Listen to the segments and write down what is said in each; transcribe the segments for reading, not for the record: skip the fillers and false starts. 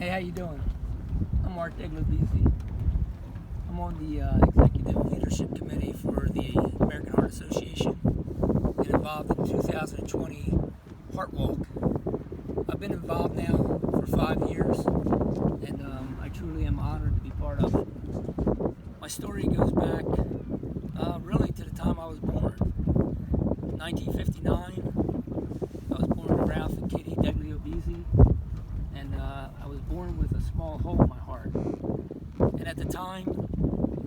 Hey, how you doing? I'm Art Deglebisi. I'm on the Executive Leadership Committee for the American Heart Association and involved in the 2020 Heart Walk. I've been involved now for 5 years, and I truly am honored to be part of it. My story goes back really to the time I was born. 1959, I was born to Ralph and Kitty Deglebisi, and I was born with a small hole in my heart. And at the time,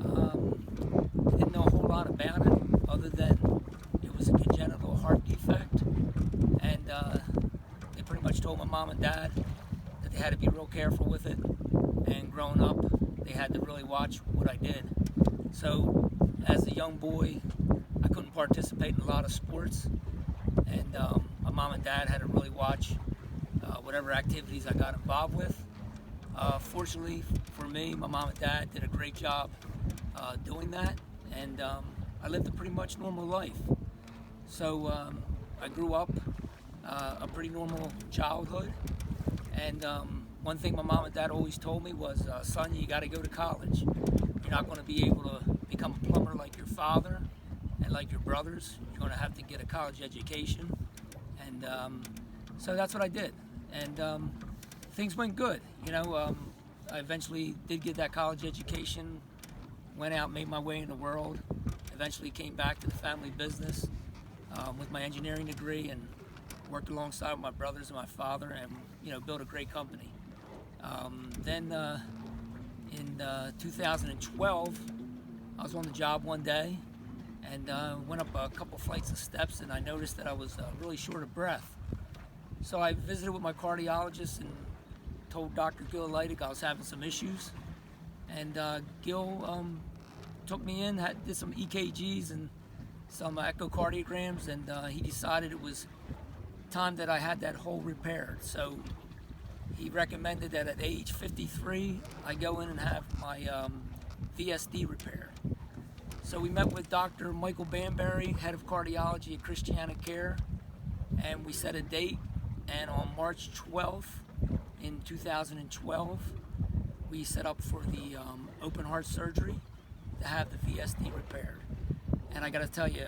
I didn't know a whole lot about it other than it was a congenital heart defect. And they pretty much told my mom and dad that they had to be real careful with it. And growing up, they had to really watch what I did. So as a young boy, I couldn't participate in a lot of sports. And my mom and dad had to really watch whatever activities I got involved with. Fortunately for me, my mom and dad did a great job doing that, and I lived a pretty much normal life. So I grew up a pretty normal childhood, and one thing my mom and dad always told me was, son, you got to go to college. You're not going to be able to become a plumber like your father and like your brothers. You're going to have to get a college education, and so that's what I did. And things went good. I eventually did get that college education, went out, made my way in the world, eventually came back to the family business with my engineering degree and worked alongside my brothers and my father and, built a great company. Then in 2012, I was on the job one day and went up a couple flights of steps, and I noticed that I was really short of breath. So I visited with my cardiologist and told Dr. Gil Leidig I was having some issues. And Gil took me in, did some EKGs and some echocardiograms, and he decided it was time that I had that hole repaired. So he recommended that at age 53, I go in and have my VSD repaired. So we met with Dr. Michael Banbury, head of cardiology at Christiana Care, and we set a date. And on March 12th in 2012, we set up for the open heart surgery to have the VSD repaired. And I got to tell you,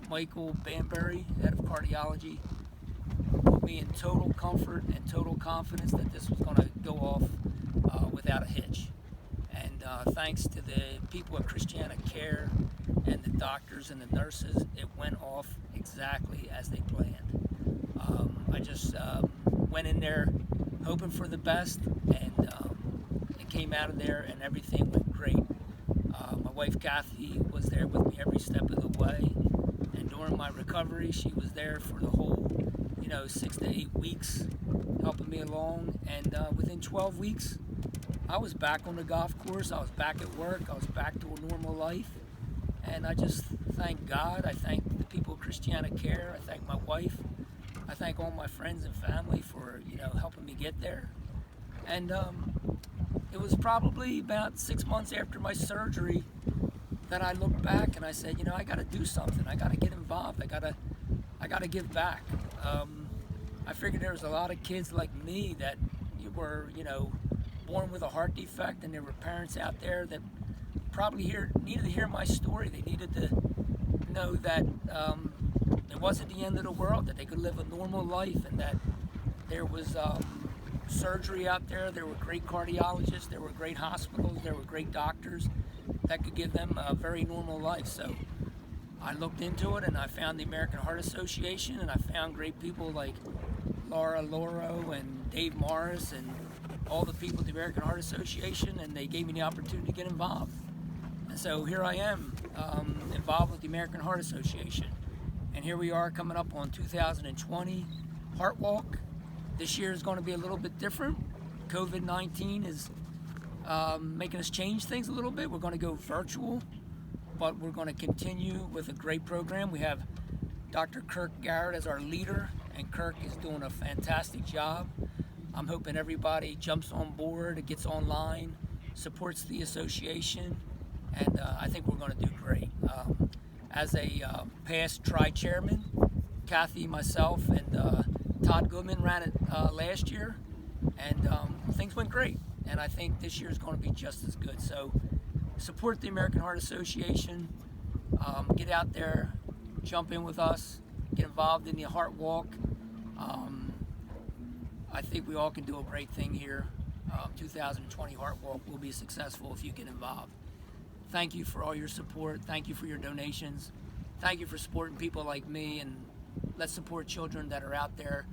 Michael Banbury, head of cardiology, put me in total comfort and total confidence that this was going to go off without a hitch. And thanks to the people at Christiana Care and the doctors and the nurses, it went off exactly as they planned. I just went in there hoping for the best, and it came out of there and everything went great. My wife Kathy was there with me every step of the way, and during my recovery she was there for the whole 6 to 8 weeks helping me along, and within 12 weeks I was back on the golf course, I was back at work, I was back to a normal life. And I just thank God, I thank the people of Christiana Care, I thank my wife, I thank all my friends and family for helping me get there. And it was probably about 6 months after my surgery that I looked back and I said, I got to do something. I got to get involved. I got to give back. I figured there was a lot of kids like me that were born with a heart defect, and there were parents out there that probably needed to hear my story. They needed to know that it wasn't the end of the world, that they could live a normal life, and that there was surgery out there, there were great cardiologists, there were great hospitals, there were great doctors that could give them a very normal life. So I looked into it and I found the American Heart Association, and I found great people like Laura Loro and Dave Morris and all the people at the American Heart Association, and they gave me the opportunity to get involved. And so here I am, involved with the American Heart Association. And here we are coming up on 2020 Heart Walk. This year is going to be a little bit different. COVID-19 is making us change things a little bit. We're going to go virtual, but we're going to continue with a great program. We have Dr. Kirk Garrett as our leader, and Kirk is doing a fantastic job. I'm hoping everybody jumps on board, gets online, supports the association, and I think we're going to do great. As a past tri-chairman, Kathy, myself, and Todd Goodman ran it last year, and things went great. And I think this year is going to be just as good. So support the American Heart Association. Get out there, jump in with us, get involved in the Heart Walk. I think we all can do a great thing here. 2020 Heart Walk will be successful if you get involved. Thank you for all your support. Thank you for your donations. Thank you for supporting people like me, and let's support children that are out there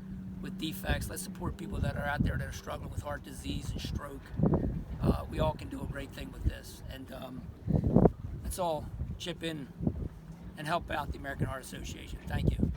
with defects. Let's support people that are out there that are struggling with heart disease and stroke. We all can do a great thing with this, and let's all chip in and help out the American Heart Association. Thank you.